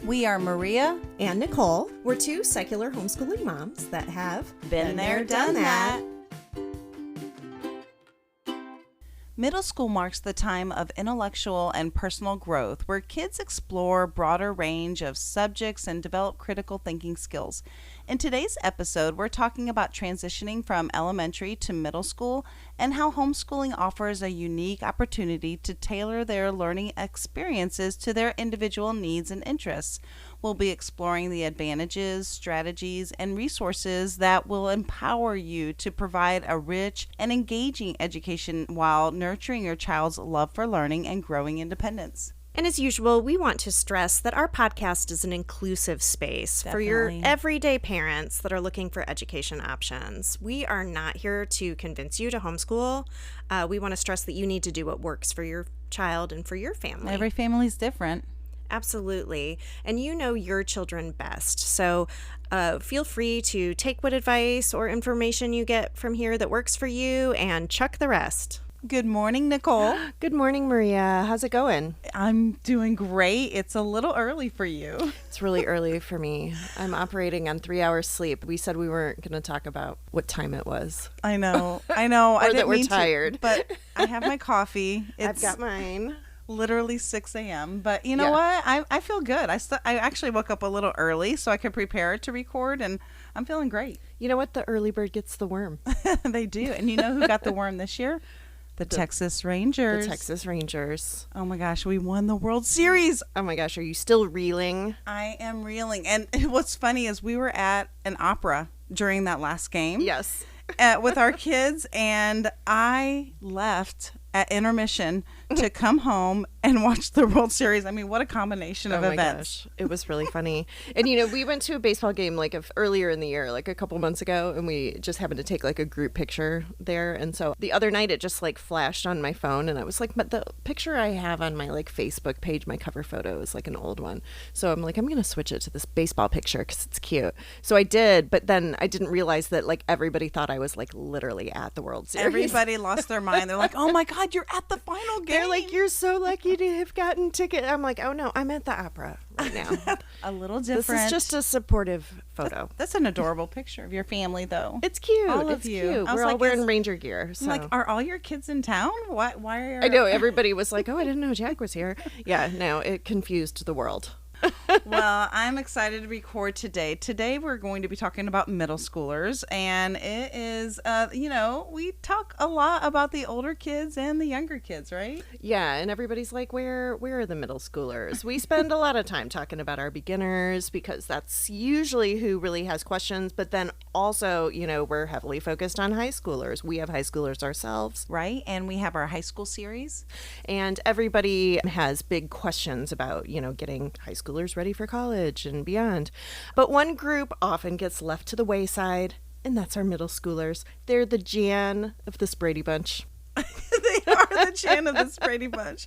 We are Maria and Nicole. We're two secular homeschooling moms that have been there, done that. Middle school marks the time of intellectual and personal growth where kids explore a broader range of subjects and develop critical thinking skills. In today's episode, we're talking about transitioning from elementary to middle school and how homeschooling offers a unique opportunity to tailor their learning experiences to their individual needs and interests. We'll be exploring the advantages, strategies, and resources that will empower you to provide a rich and engaging education while nurturing your child's love for learning and growing independence. And as usual, we want to stress that our podcast is an inclusive space for your everyday parents that are looking for education options. We are not here to convince you to homeschool. We want to stress that you need to do what works for your child and for your family. Every family's different. Absolutely. And you know your children best. So feel free to take what advice or information you get from here that works for you and chuck the rest. Good morning, Nicole. Good morning, Maria. How's it going? I'm doing great. It's a little early for you. It's really early for me. I'm operating on 3 hours sleep. We said we weren't going to talk about what time it was. I know. Or I didn't that we're mean tired. To, but I have my coffee. I've got mine. Literally 6 a.m. But you know what? I feel good. I actually woke up a little early so I could prepare to record, and I'm feeling great. You know what? The early bird gets the worm. They do. And you know who got the worm this year? The Texas Rangers. The Texas Rangers. Oh my gosh, we won the World Series. Oh my gosh, are you still reeling? I am reeling. And what's funny is we were at an opera during that last game. Yes. With our kids, and I left at intermission to come home and watch the World Series. I mean, what a combination of events. Gosh. It was really funny. And, you know, we went to a baseball game earlier in the year, like a couple months ago, and we just happened to take like a group picture there. And so the other night it just like flashed on my phone, and I was like, but the picture I have on my like Facebook page, my cover photo is like an old one. So I'm like, I'm going to switch it to this baseball picture because it's cute. So I did, but then I didn't realize that like everybody thought I was like literally at the World Series. Everybody lost their mind. They're like, oh my God, you're at the final game. They're like, you're so lucky to have gotten ticket. I'm like, oh no, I'm at the opera right now. A little different. This is just a supportive photo. That's an adorable picture of your family, though. It's cute. All of it's you. Cute. We're all wearing Ranger gear. So. I'm like, are all your kids in town? Why are... I know. Everybody was like, oh, I didn't know Jack was here. Yeah, no, it confused the world. Well, I'm excited to record today. Today we're going to be talking about middle schoolers, and it is, we talk a lot about the older kids and the younger kids, right? Yeah, and everybody's like, where are the middle schoolers? We spend a lot of time talking about our beginners because that's usually who really has questions, but then also, you know, we're heavily focused on high schoolers. We have high schoolers ourselves. Right, and we have our high school series. And everybody has big questions about, you know, getting high schoolers ready for college and beyond. But one group often gets left to the wayside, and that's our middle schoolers. They're the Jan of this Brady Bunch. They are the Jan of this Brady Bunch.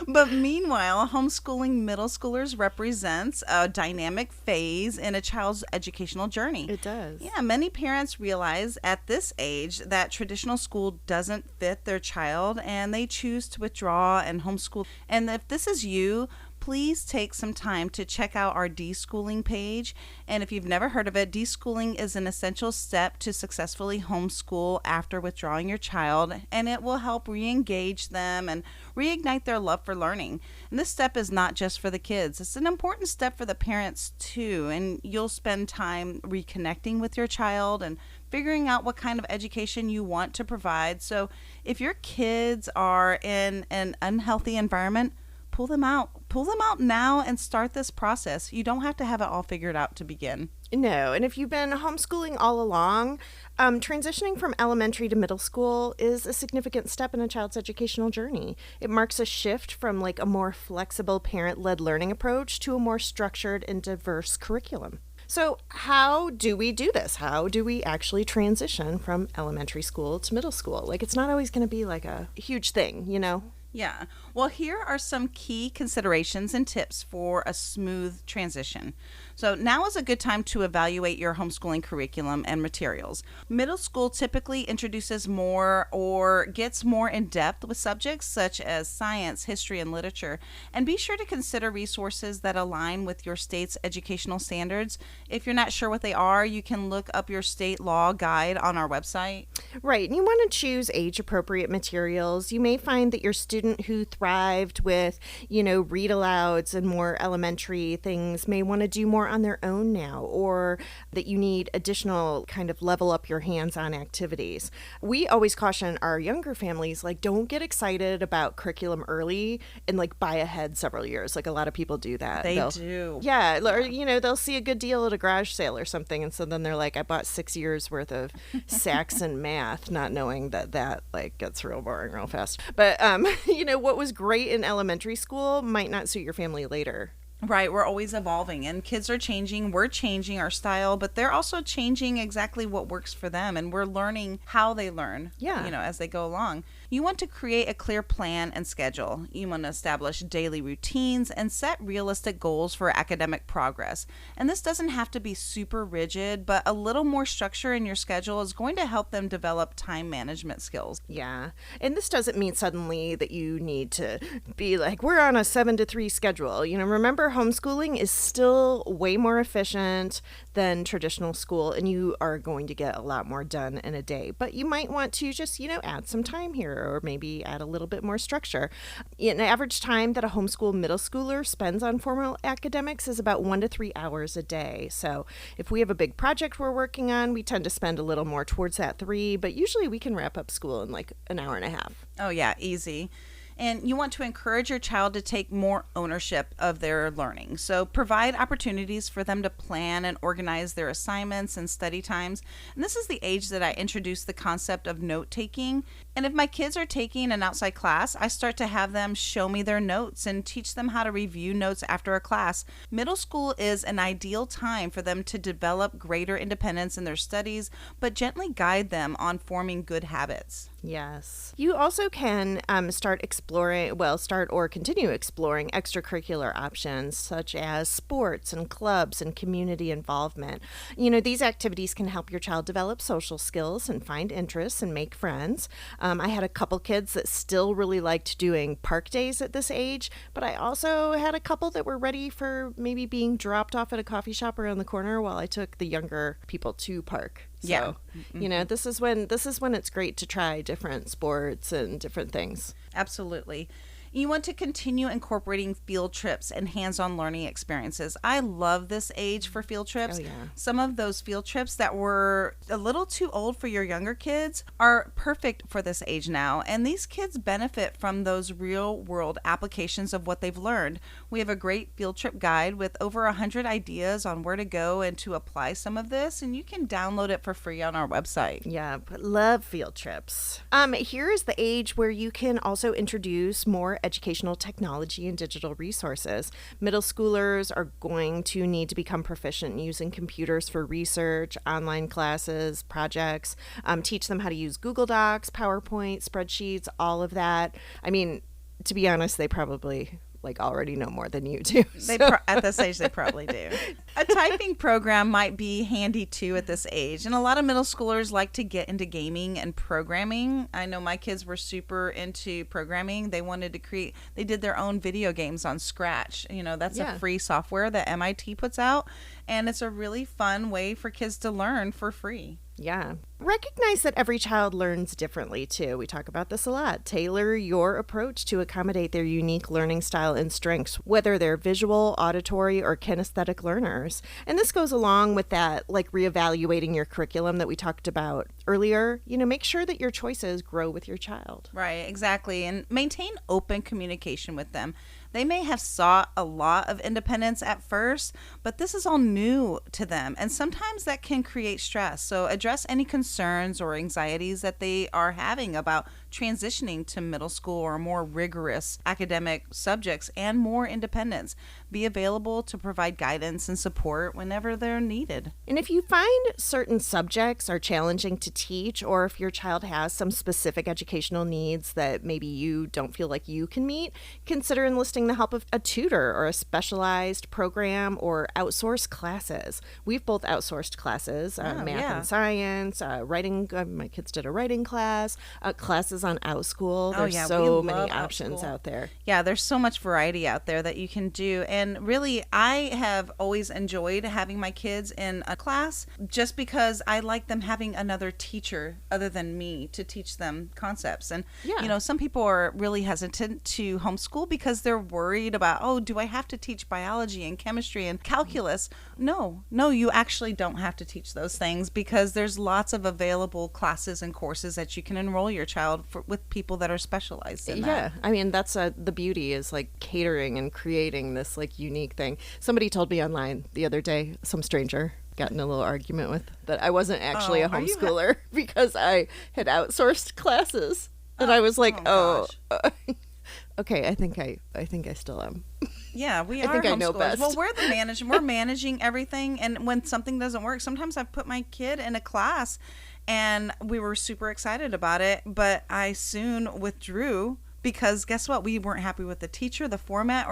But meanwhile, homeschooling middle schoolers represents a dynamic phase in a child's educational journey. It does. Yeah, many parents realize at this age that traditional school doesn't fit their child, and they choose to withdraw and homeschool. And if this is you, please take some time to check out our deschooling page. And if you've never heard of it, deschooling is an essential step to successfully homeschool after withdrawing your child, and it will help re-engage them and reignite their love for learning. And this step is not just for the kids. It's an important step for the parents too, and you'll spend time reconnecting with your child and figuring out what kind of education you want to provide. So if your kids are in an unhealthy environment, pull them out now and start this process. You don't have to have it all figured out to begin. No, and if you've been homeschooling all along, transitioning from elementary to middle school is a significant step in a child's educational journey. It marks a shift from like a more flexible parent-led learning approach to a more structured and diverse curriculum. So how do we do this? How do we actually transition from elementary school to middle school? Like, it's not always going to be like a huge thing, you know? Yeah. Well, here are some key considerations and tips for a smooth transition. So now is a good time to evaluate your homeschooling curriculum and materials. Middle school typically introduces more or gets more in depth with subjects such as science, history, and literature. And be sure to consider resources that align with your state's educational standards. If you're not sure what they are, you can look up your state law guide on our website. Right. And you want to choose age-appropriate materials. You may find that your student who thrived with, read alouds and more elementary things may want to do more on their own now, or that you need additional kind of level up your hands-on activities. We always caution our younger families, don't get excited about curriculum early and buy ahead several years. A lot of people do that. They do. Yeah. Or, they'll see a good deal at a garage sale or something. And so then they're like, I bought 6 years worth of Saxon math, not knowing that gets real boring real fast. But, what was great in elementary school might not suit your family later. Right, we're always evolving, and kids are changing. We're changing our style, but they're also changing exactly what works for them, and we're learning how they learn, as they go along. You want to create a clear plan and schedule. You want to establish daily routines and set realistic goals for academic progress. And this doesn't have to be super rigid, but a little more structure in your schedule is going to help them develop time management skills. Yeah, and this doesn't mean suddenly that you need to be we're on a 7 to 3 schedule. Remember, homeschooling is still way more efficient than traditional school, and you are going to get a lot more done in a day. But you might want to just, add some time here, or maybe add a little bit more structure. An average time that a homeschool middle schooler spends on formal academics is about 1 to 3 hours a day. So if we have a big project we're working on, we tend to spend a little more towards that 3, but usually we can wrap up school in an hour and a half. Oh yeah, easy. And you want to encourage your child to take more ownership of their learning. So provide opportunities for them to plan and organize their assignments and study times. And this is the age that I introduced the concept of note taking. And if my kids are taking an outside class, I start to have them show me their notes and teach them how to review notes after a class. Middle school is an ideal time for them to develop greater independence in their studies, but gently guide them on forming good habits. Yes. You also can start or continue exploring extracurricular options such as sports and clubs and community involvement. These activities can help your child develop social skills and find interests and make friends. I had a couple kids that still really liked doing park days at this age, but I also had a couple that were ready for maybe being dropped off at a coffee shop around the corner while I took the younger people to park. So, yeah. This is when it's great to try different sports and different things. Absolutely. You want to continue incorporating field trips and hands-on learning experiences. I love this age for field trips. Oh, yeah. Some of those field trips that were a little too old for your younger kids are perfect for this age now. And these kids benefit from those real-world applications of what they've learned. We have a great field trip guide with over 100 ideas on where to go and to apply some of this. And you can download it for free on our website. Yeah, love field trips. Here is the age where you can also introduce more educational technology and digital resources. Middle schoolers are going to need to become proficient in using computers for research, online classes, projects, teach them how to use Google Docs, PowerPoint, spreadsheets, all of that. I mean, to be honest, they probably already know more than you do. At this age, they probably do. A typing program might be handy too at this age. And a lot of middle schoolers like to get into gaming and programming. I know my kids were super into programming. They did their own video games on Scratch. That's a free software that MIT puts out. And it's a really fun way for kids to learn for free. Yeah. Recognize that every child learns differently, too. We talk about this a lot. Tailor your approach to accommodate their unique learning style and strengths, whether they're visual, auditory, or kinesthetic learners. And this goes along with that, reevaluating your curriculum that we talked about earlier. Make sure that your choices grow with your child. Right, exactly. And maintain open communication with them. They may have sought a lot of independence at first, but this is all new to them, and sometimes that can create stress. So address any concerns or anxieties that they are having about transitioning to middle school or more rigorous academic subjects and more independence. Be available to provide guidance and support whenever they're needed. And if you find certain subjects are challenging to teach, or if your child has some specific educational needs that maybe you don't feel like you can meet, consider enlisting the help of a tutor or a specialized program or outsourced classes. We've both outsourced classes, math and science, writing. My kids did a writing class, classes on Homeschool. There's so many options out there. Yeah, there's so much variety out there that you can do. And really, I have always enjoyed having my kids in a class just because I like them having another teacher other than me to teach them concepts. And, some people are really hesitant to homeschool because they're worried about, oh, do I have to teach biology and chemistry and calculus? No, you actually don't have to teach those things because there's lots of available classes and courses that you can enroll your child with people that are specialized in that. Yeah, I mean, that's the beauty is like catering and creating this like unique thing. Somebody told me online the other day, some stranger got in a little argument with, that I wasn't actually a homeschooler because I had outsourced classes. And I was like, okay, I think I still am. Yeah, we I are think homeschoolers. I know best. Well, we're managing everything, and when something doesn't work, sometimes I've put my kid in a class and we were super excited about it, but I soon withdrew because guess what? We weren't happy with the teacher, the format,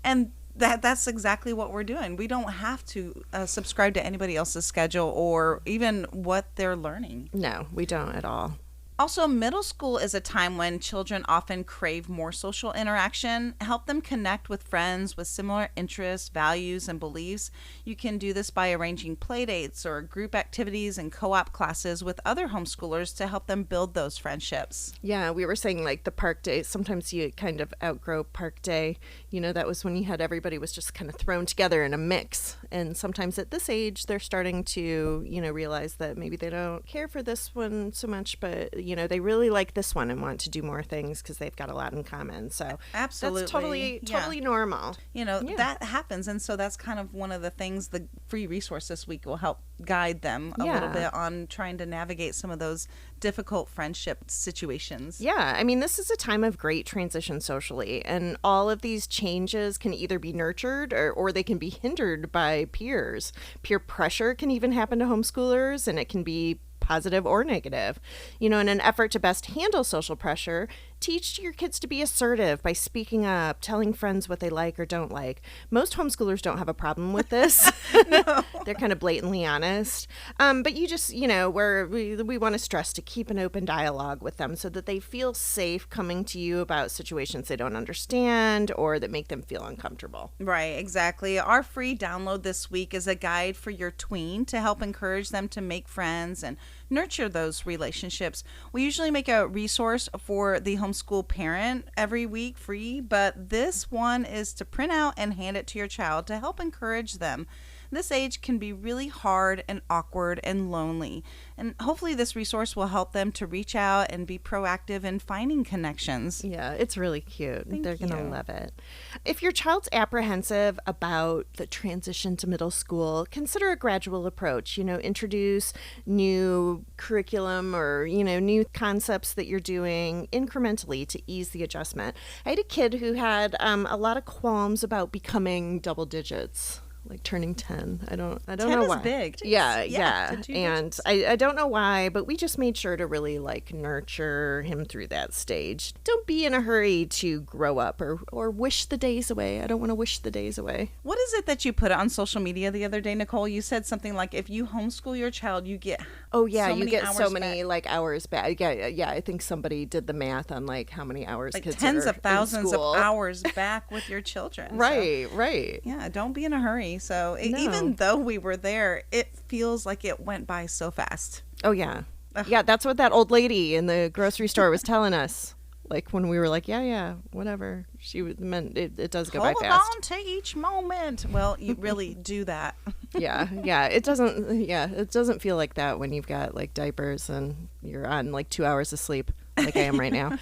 and that's exactly what we're doing. We don't have to subscribe to anybody else's schedule or even what they're learning. No, we don't at all. Also, middle school is a time when children often crave more social interaction. Help them connect with friends with similar interests, values, and beliefs. You can do this by arranging play dates or group activities and co-op classes with other homeschoolers to help them build those friendships. Yeah, we were saying like the park day. Sometimes you kind of outgrow park day. That was when you had everybody was just kind of thrown together in a mix. And sometimes at this age, they're starting to, realize that maybe they don't care for this one so much, but they really like this one and want to do more things because they've got a lot in common. So absolutely, that's totally normal. That happens, and so that's kind of one of the things the free resource this week will help guide them a little bit on trying to navigate some of those difficult friendship situations. Yeah, I mean, this is a time of great transition socially, and all of these changes can either be nurtured or they can be hindered by peers. Peer pressure can even happen to homeschoolers, and it can be positive or negative. In an effort to best handle social pressure, teach your kids to be assertive by speaking up, telling friends what they like or don't like. Most homeschoolers don't have a problem with this. No. They're kind of blatantly honest. But you just, we want to stress to keep an open dialogue with them so that they feel safe coming to you about situations they don't understand or that make them feel uncomfortable. Right, exactly. Our free download this week is a guide for your tween to help encourage them to make friends and nurture those relationships. We usually make a resource for the homeschool parent every week free, but this one is to print out and hand it to your child to help encourage them. This age can be really hard and awkward and lonely, and hopefully this resource will help them to reach out and be proactive in finding connections. Yeah, it's really cute. They're going to love it. If your child's apprehensive about the transition to middle school, consider a gradual approach. Introduce new curriculum or, new concepts that you're doing incrementally to ease the adjustment. I had a kid who had a lot of qualms about becoming double digits. Like turning 10. I don't know why. 10 is big. Yeah. And I don't know why, but we just made sure to really like nurture him through that stage. Don't be in a hurry to grow up or wish the days away. I don't want to wish the days away. What is it that you put on social media the other day, Nicole? You said something like if you homeschool your child, you get you get so many like hours back. Yeah. I think somebody did the math on like how many hours like kids tens are of thousands in of school. hours back with your children. Right. Yeah, don't be in a hurry. So even though we were there, it feels like it went by so fast. Oh, yeah. Yeah, that's what that old lady in the grocery store was telling us. Like when we were like, yeah, whatever. She meant it does go by fast. Hold on to each moment. Well, you really do that. Yeah. It doesn't feel like that when you've got like diapers and you're on like 2 hours of sleep. Like I am right now.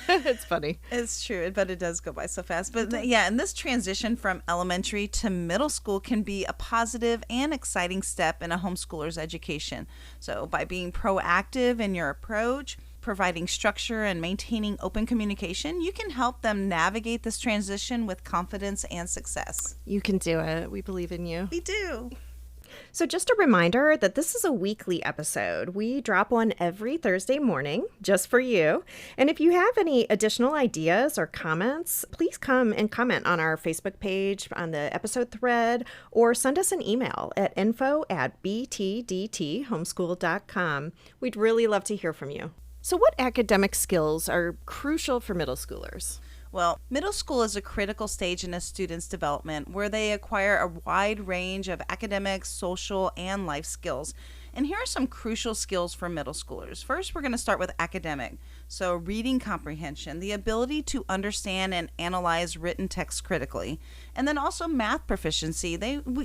It's funny. It's true, but it does go by so fast. But and this transition from elementary to middle school can be a positive and exciting step in a homeschooler's education. So by being proactive in your approach, providing structure and maintaining open communication, you can help them navigate this transition with confidence and success. You can do it. We believe in you. We do. So just a reminder that this is a weekly episode. We drop one every Thursday morning just for you. And if you have any additional ideas or comments, please come and comment on our Facebook page, on the episode thread, or send us an email at info@btdthomeschool.com. We'd really love to hear from you. So what academic skills are crucial for middle schoolers? Well, middle school is a critical stage in a student's development where they acquire a wide range of academic, social, and life skills. And here are some crucial skills for middle schoolers. First, we're going to start with academic. So, reading comprehension, the ability to understand and analyze written text critically. And then also math proficiency.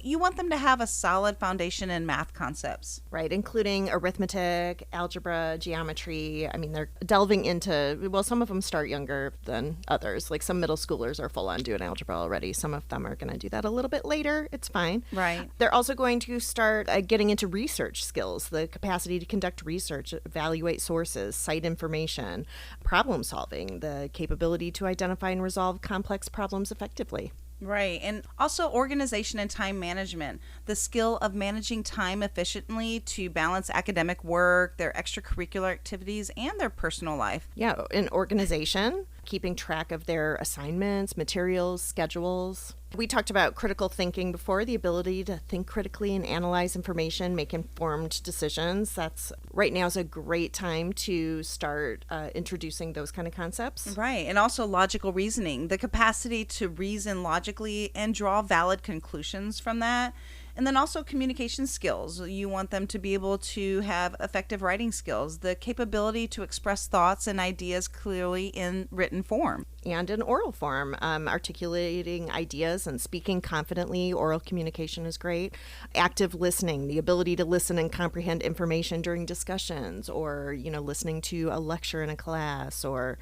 You want them to have a solid foundation in math concepts. Right, including arithmetic, algebra, geometry. I mean, they're delving into, well, some of them start younger than others. Like some middle schoolers are full on doing algebra already. Some of them are going to do that a little bit later. It's fine. Right. They're also going to start getting into research skills, the capacity to conduct research, evaluate sources, cite information, problem solving, the capability to identify and resolve complex problems effectively. Right. And also organization and time management, the skill of managing time efficiently to balance academic work, their extracurricular activities, and their personal life. Yeah, in organization, keeping track of their assignments, materials, schedules. We talked about critical thinking before, the ability to think critically and analyze information, make informed decisions. That's right now is a great time to start introducing those kind of concepts. Right. And also logical reasoning, the capacity to reason logically and draw valid conclusions from that. And then also communication skills. You want them to be able to have effective writing skills, the capability to express thoughts and ideas clearly in written form. And in oral form, articulating ideas and speaking confidently. Oral communication is great. Active listening, the ability to listen and comprehend information during discussions, or listening to a lecture in a class, or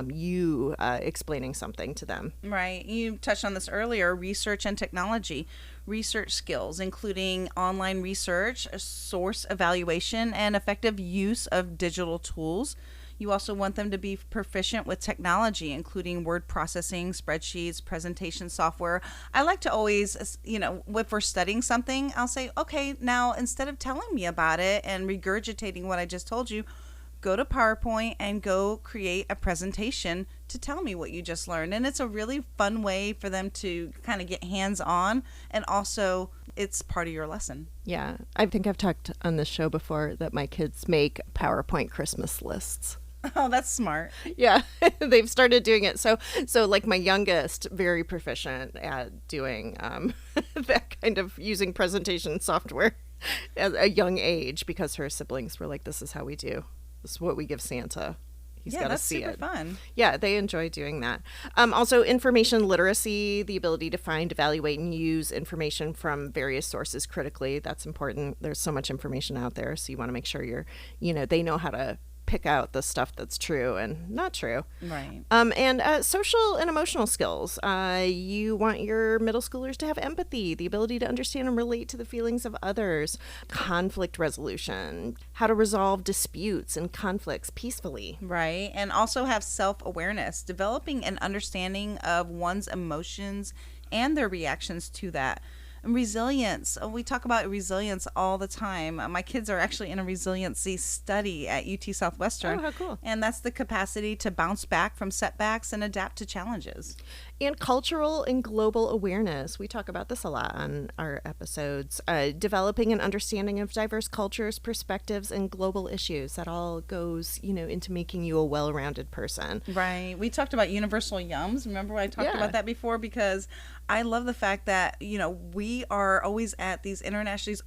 you explaining something to them. Right. You touched on this earlier, research and technology. Research skills, including online research, source evaluation, and effective use of digital tools. You also want them to be proficient with technology, including word processing, spreadsheets, presentation software. I like to always, if we're studying something, I'll say, okay, now instead of telling me about it and regurgitating what I just told you, go to PowerPoint and go create a presentation to tell me what you just learned. And it's a really fun way for them to kind of get hands-on, and also it's part of your lesson. Yeah, I think I've talked on this show before that my kids make PowerPoint Christmas lists. Oh, that's smart. Yeah, they've started doing it. So like my youngest, very proficient at doing that kind of using presentation software at a young age, because her siblings were like, this is how we do. This is what we give Santa. He's got to see it. That's super fun. Yeah, they enjoy doing that. Also, information literacy, the ability to find, evaluate, and use information from various sources critically. That's important. There's so much information out there, so you want to make sure they know how to pick out the stuff that's true and not true. Right. And social and emotional skills. You want your middle schoolers to have empathy, the ability to understand and relate to the feelings of others, conflict resolution, how to resolve disputes and conflicts peacefully. Right. And also have self-awareness, developing an understanding of one's emotions and their reactions to that. Resilience. We talk about resilience all the time. My kids are actually in a resiliency study at UT Southwestern. Oh, how cool. And that's the capacity to bounce back from setbacks and adapt to challenges. And cultural and global awareness. We talk about this a lot on our episodes. Developing an understanding of diverse cultures, perspectives, and global issues. That all goes, into making you a well-rounded person. Right. We talked about universal yums. Remember I talked about that before? Because I love the fact that, we are always at these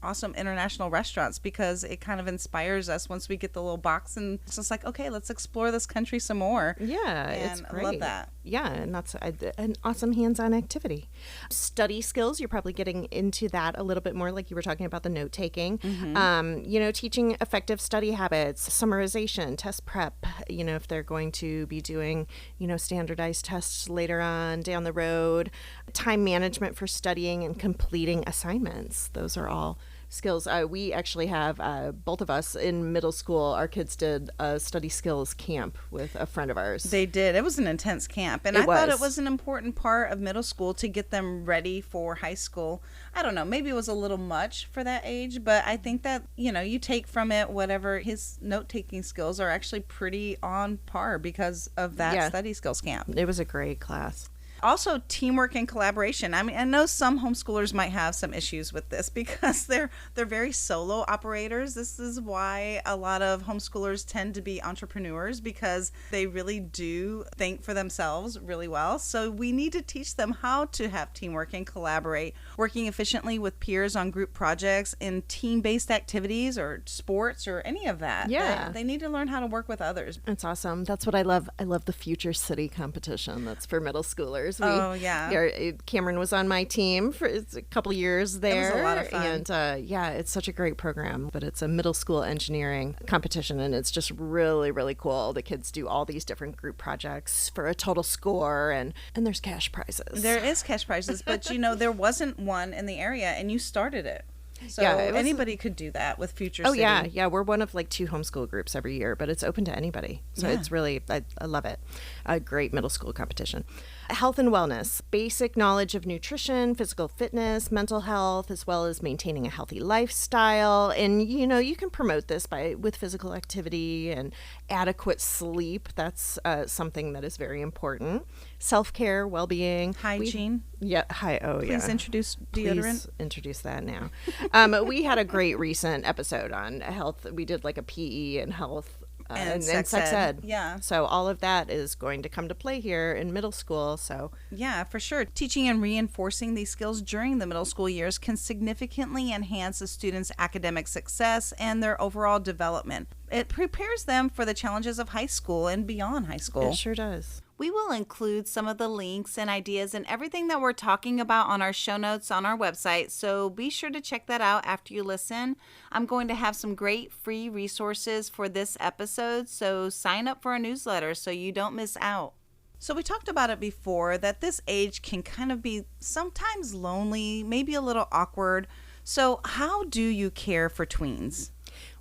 awesome international restaurants, because it kind of inspires us once we get the little box, and it's just like, okay, let's explore this country some more. Yeah, and it's great. I love that. Yeah, and that's an awesome hands-on activity. Study skills, you're probably getting into that a little bit more, like you were talking about the note-taking. Mm-hmm. Teaching effective study habits, summarization, test prep, if they're going to be doing, standardized tests later on down the road, time management for studying and completing assignments. Those are all skills. We actually have both of us in middle school. Our kids did a study skills camp with a friend of ours. They did. It was an intense camp. And I thought it was an important part of middle school to get them ready for high school. I don't know. Maybe it was a little much for that age, but I think that, you take from it whatever his note-taking skills are actually pretty on par because of that study skills camp. It was a great class. Also, teamwork and collaboration. I mean, I know some homeschoolers might have some issues with this because they're very solo operators. This is why a lot of homeschoolers tend to be entrepreneurs, because they really do think for themselves really well. So we need to teach them how to have teamwork and collaborate, working efficiently with peers on group projects in team-based activities or sports or any of that. Yeah. They need to learn how to work with others. That's awesome. That's what I love. I love the Future City competition. That's for middle schoolers. Cameron was on my team for a couple years there. It was a lot of fun. And it's such a great program. But it's a middle school engineering competition, and it's just really, really cool. The kids do all these different group projects for a total score, and there's cash prizes. There is cash prizes, but there wasn't one in the area, and you started it. So anybody could do that with Future City. Yeah. We're one of like 2 homeschool groups every year, but it's open to anybody. So it's really, I love it. A great middle school competition. Health and wellness, basic knowledge of nutrition, physical fitness, mental health, as well as maintaining a healthy lifestyle. And, you can promote this with physical activity and adequate sleep. That's something that is very important. Self-care, well-being. Hygiene. Please introduce deodorant. Please introduce that now. We had a great recent episode on health. We did like a PE and health and sex ed. Yeah. So all of that is going to come to play here in middle school. So yeah, for sure. Teaching and reinforcing these skills during the middle school years can significantly enhance a student's academic success and their overall development. It prepares them for the challenges of high school and beyond high school. It sure does. We will include some of the links and ideas and everything that we're talking about on our show notes on our website, so be sure to check that out after you listen. I'm going to have some great free resources for this episode, so sign up for our newsletter so you don't miss out. So we talked about it before, that this age can kind of be sometimes lonely, maybe a little awkward. So how do you care for tweens?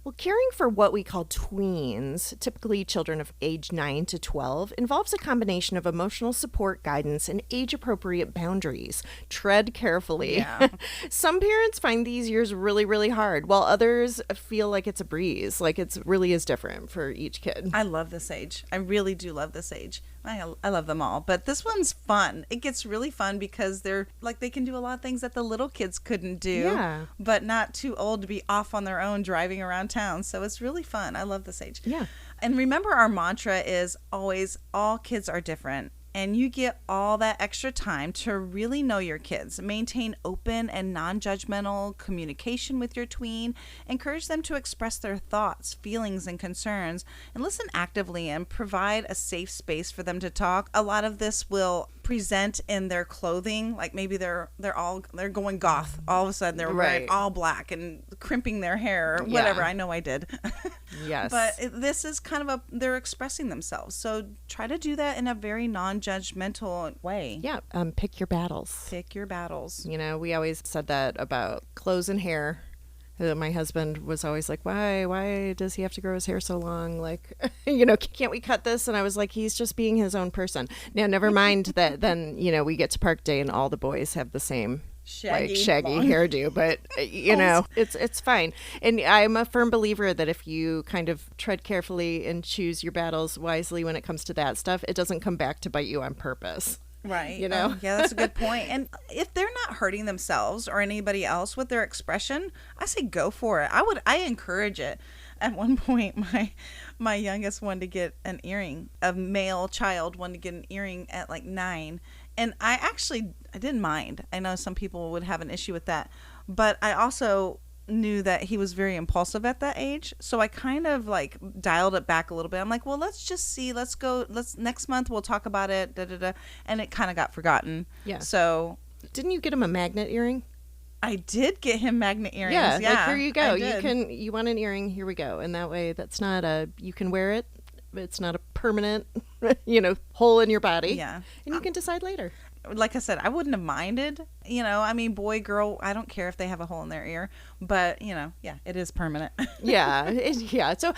Well, caring for what we call tweens, typically children of age 9 to 12, involves a combination of emotional support, guidance, and age-appropriate boundaries. Tread carefully. Yeah. Some parents find these years really, really hard, while others feel like it's a breeze, like it really is different for each kid. I love this age. I really do love this age. I love them all, but this one's fun. It gets really fun because they can do a lot of things that the little kids couldn't do, but not too old to be off on their own driving around town. So it's really fun. I love this age. Yeah. And remember, our mantra is always, all kids are different. And you get all that extra time to really know your kids. Maintain open and non-judgmental communication with your tween. Encourage them to express their thoughts, feelings, and concerns. And listen actively and provide a safe space for them to talk. A lot of this will present in their clothing, like maybe they're going goth. All of a sudden they're wearing all black and crimping their hair or whatever. I know I did. Yes. But this is kind of they're expressing themselves. So try to do that in a very non-judgmental way. Yeah. Pick your battles. Pick your battles. We always said that about clothes and hair. My husband was always like, why does he have to grow his hair so long? Like, can't we cut this? And I was like, he's just being his own person. Now, never mind that then, we get to park day and all the boys have the same shaggy hairdo, but it's fine. And I'm a firm believer that if you kind of tread carefully and choose your battles wisely when it comes to that stuff, it doesn't come back to bite you on purpose. Right. Yeah, that's a good point. And if they're not hurting themselves or anybody else with their expression, I say go for it. I encourage it. At one point, my youngest wanted to get an earring. A male child wanted to get an earring at like 9. And I didn't mind. I know some people would have an issue with that. But I also knew that he was very impulsive at that age, so I kind of like dialed it back a little bit. I'm like, well, let's just see, next month we'll talk about it, and it kind of got forgotten. Yeah. So didn't you get him a magnet earring? I did get him magnet earrings. Yeah, like here you go. You want an earring, here we go. And that way you can wear it. It's not a permanent, hole in your body. Yeah. And you can decide later. Like I said, I wouldn't have minded, boy, girl, I don't care if they have a hole in their ear, but yeah, it is permanent. Yeah. So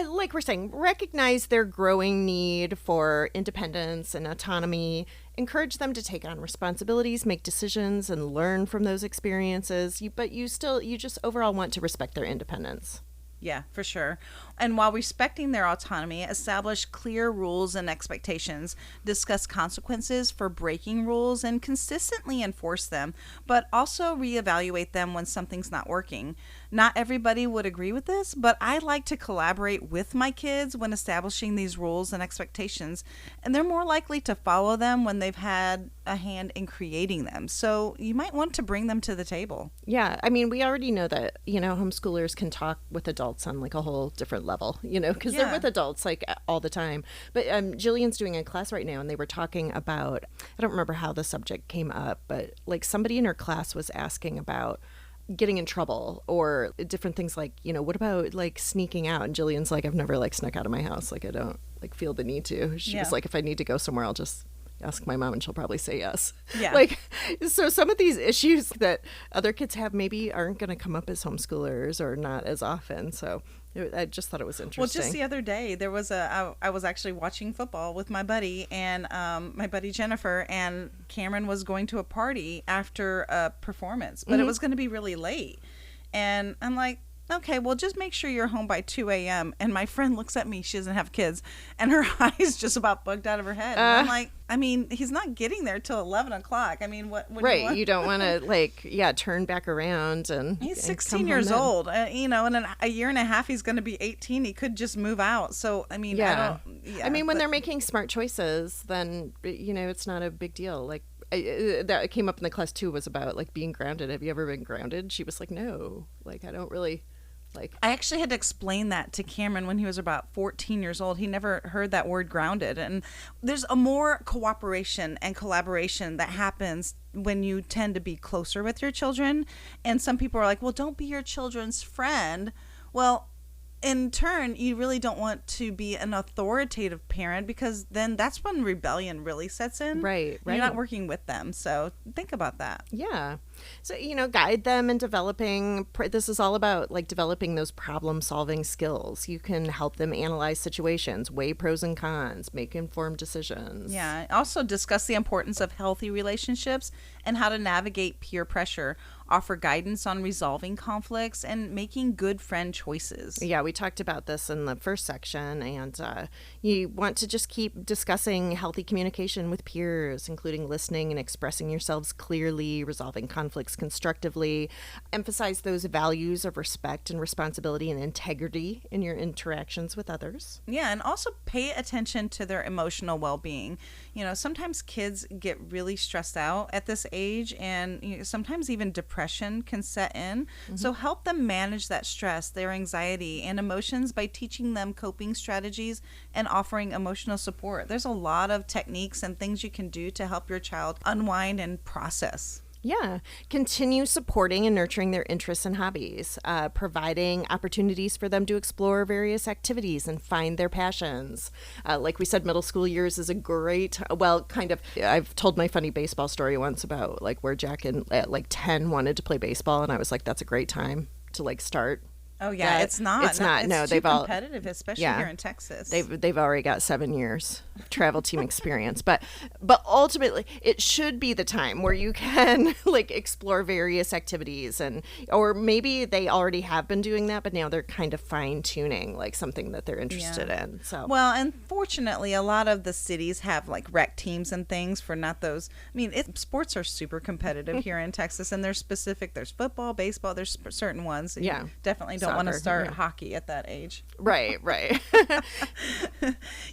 like we're saying, recognize their growing need for independence and autonomy, encourage them to take on responsibilities, make decisions, and learn from those experiences. But you just overall want to respect their independence. Yeah, for sure. And while respecting their autonomy, establish clear rules and expectations, discuss consequences for breaking rules, and consistently enforce them, but also reevaluate them when something's not working. Not everybody would agree with this, but I like to collaborate with my kids when establishing these rules and expectations, and they're more likely to follow them when they've had a hand in creating them. So you might want to bring them to the table. Yeah, I mean, we already know that, homeschoolers can talk with adults on like a whole different level, because they're with adults like all the time. But Jillian's doing a class right now, and they were talking about, I don't remember how the subject came up, but like somebody in her class was asking about getting in trouble or different things like, what about like sneaking out? And Jillian's like, I've never like snuck out of my house. Like I don't like feel the need to. She was like, if I need to go somewhere, I'll just ask my mom and she'll probably say yes. Yeah. Like, so some of these issues that other kids have maybe aren't going to come up as homeschoolers or not as often. So I just thought it was interesting. Well, just the other day, there was I was actually watching football with my buddy and my buddy Jennifer, and Cameron was going to a party after a performance, but it was going to be really late. And I'm like, okay, well, just make sure you're home by 2 a.m. And my friend looks at me. She doesn't have kids. And her eyes just about bugged out of her head. And I'm like, he's not getting there till 11 o'clock. I mean, what right. You don't want to, turn back around. And he's 16 years old. And in a year and a half, he's going to be 18. He could just move out. So, I mean, when they're making smart choices, then, it's not a big deal. Like, that came up in the class too, was about like being grounded. Have you ever been grounded? She was like, no, like I don't really like. I actually had to explain that to Cameron when he was about 14 years old. He never heard that word grounded. And there's a more cooperation and collaboration that happens when you tend to be closer with your children. And some people are like, well, don't be your children's friend. Well, in turn, you really don't want to be an authoritative parent, because then that's when rebellion really sets in. Right. You're not working with them. So think about that. Yeah. So, guide them in developing. This is all about like developing those problem solving skills. You can help them analyze situations, weigh pros and cons, make informed decisions. Yeah. Also discuss the importance of healthy relationships and how to navigate peer pressure. Offer guidance on resolving conflicts and making good friend choices. Yeah, we talked about this in the first section, and you want to just keep discussing healthy communication with peers, including listening and expressing yourselves clearly, resolving conflicts constructively. Emphasize those values of respect and responsibility and integrity in your interactions with others. Yeah, and also pay attention to their emotional well-being. Sometimes kids get really stressed out at this age, and sometimes even depression can set in. So help them manage that stress, their anxiety, and emotions by teaching them coping strategies and offering emotional support. There's a lot of techniques and things you can do to help your child unwind and process. Yeah. Continue supporting and nurturing their interests and hobbies, providing opportunities for them to explore various activities and find their passions. Like we said, middle school years is a great, I've told my funny baseball story once about like where Jack at like 10 wanted to play baseball. And I was like, that's a great time to like start. Oh yeah, it's not. It's not. No, they've all competitive, especially here in Texas. They've already got 7 years of travel team experience, but ultimately, it should be the time where you can like explore various activities, or maybe they already have been doing that, but now they're kind of fine tuning like something that they're interested in. So and fortunately, a lot of the cities have like rec teams and things for not those. I mean, sports are super competitive here in Texas, and there's specific. There's football, baseball. There's certain ones. You definitely don't want to start hockey at that age. Right.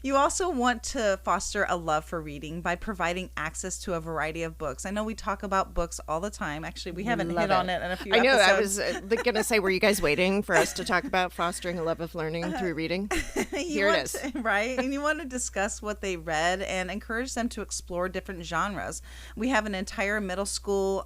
You also want to foster a love for reading by providing access to a variety of books. I know we talk about books all the time. Actually, we haven't hit on it in a few episodes. I was going to say, were you guys waiting for us to talk about fostering a love of learning through reading? Here it is. Right. And you want to discuss what they read and encourage them to explore different genres. We have an entire middle school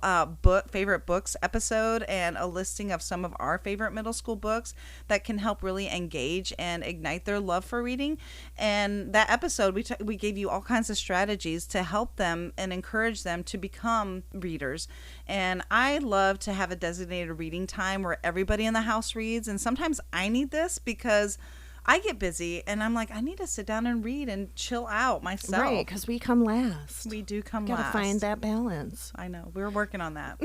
favorite books episode and a listing of some of our favorite middle school homeschool books that can help really engage and ignite their love for reading. And that episode, we gave you all kinds of strategies to help them and encourage them to become readers. And I love to have a designated reading time where everybody in the house reads. And sometimes I need this because I get busy and I'm like, I need to sit down and read and chill out myself. Right, because we come last. We do come Gotta last. find that balance. I know. We're working on that.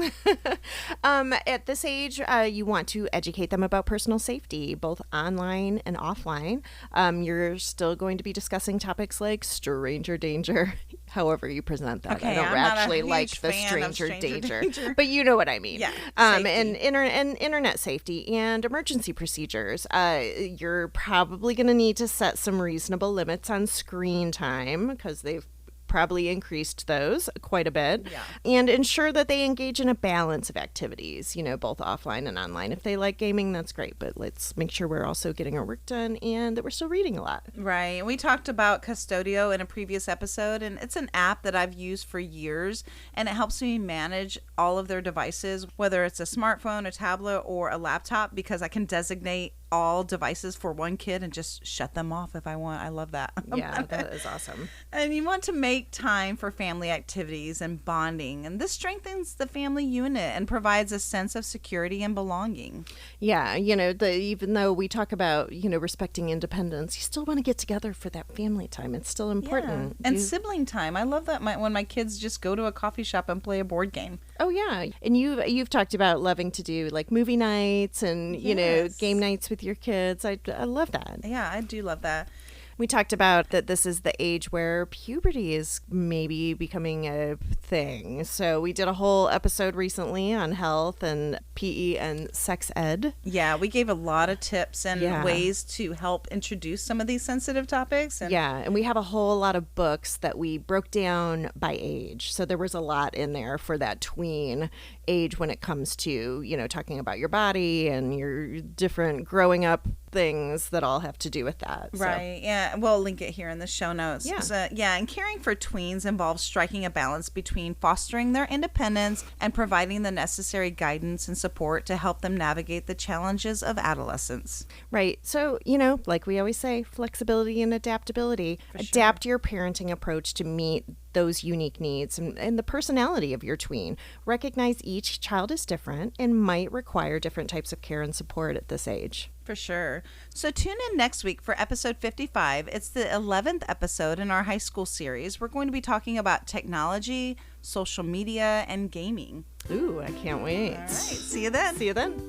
At this age, you want to educate them about personal safety, both online and offline. You're still going to be discussing topics like stranger danger, however you present that. Okay, I don't I'm not a actually huge like the fan of stranger stranger danger. but you know what I mean. Yeah, and safety. internet safety and emergency procedures. You're probably going to need to set some reasonable limits on screen time because they've probably increased those quite a bit. Yeah. And ensure that they engage in a balance of activities, both offline and online. If they like gaming, that's great, but let's make sure we're also getting our work done and that we're still reading a lot. Right. We talked about Custodio in a previous episode, and it's an app that I've used for years, and it helps me manage all of their devices, whether it's a smartphone, a tablet, or a laptop, because I can designate all devices for one kid and just shut them off if I want. I love that. Yeah, that is awesome. And you want to make time for family activities and bonding, and this strengthens the family unit and provides a sense of security and belonging. Yeah, even though we talk about, respecting independence, you still want to get together for that family time. It's still important. Yeah. And sibling time. I love that when my kids just go to a coffee shop and play a board game. Oh, yeah. And you've talked about loving to do like movie nights and, Yes. game nights with your kids. I love that. Yeah, I do love that. We talked about that this is the age where puberty is maybe becoming a thing. So we did a whole episode recently on health and PE and sex ed. Yeah, we gave a lot of tips and Yeah. ways to help introduce some of these sensitive topics. And Yeah, and we have a whole lot of books that we broke down by age. So there was a lot in there for that tween age when it comes to, talking about your body and your different growing up things that all have to do with that. So. Right. Yeah. We'll link it here in the show notes. Yeah. So, and caring for tweens involves striking a balance between fostering their independence and providing the necessary guidance and support to help them navigate the challenges of adolescence. Right. So, like we always say, flexibility and adaptability. For sure. Adapt your parenting approach to meet those unique needs and the personality of your tween. Recognize each child is different and might require different types of care and support at this age. For sure. So tune in next week for episode 55. It's the 11th episode in our high school series. We're going to be talking about technology, social media, and gaming. Ooh, I can't wait. All right. See you then. See you then.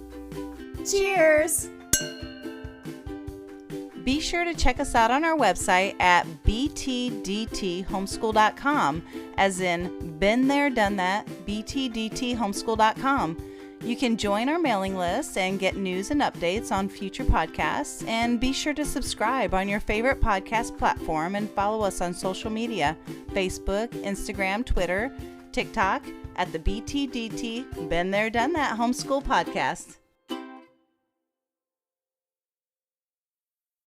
Cheers. Be sure to check us out on our website at btdthomeschool.com, as in been there, done that, btdthomeschool.com. You can join our mailing list and get news and updates on future podcasts, and be sure to subscribe on your favorite podcast platform and follow us on social media, Facebook, Instagram, Twitter, TikTok at the BTDT Been There Done That Homeschool Podcast.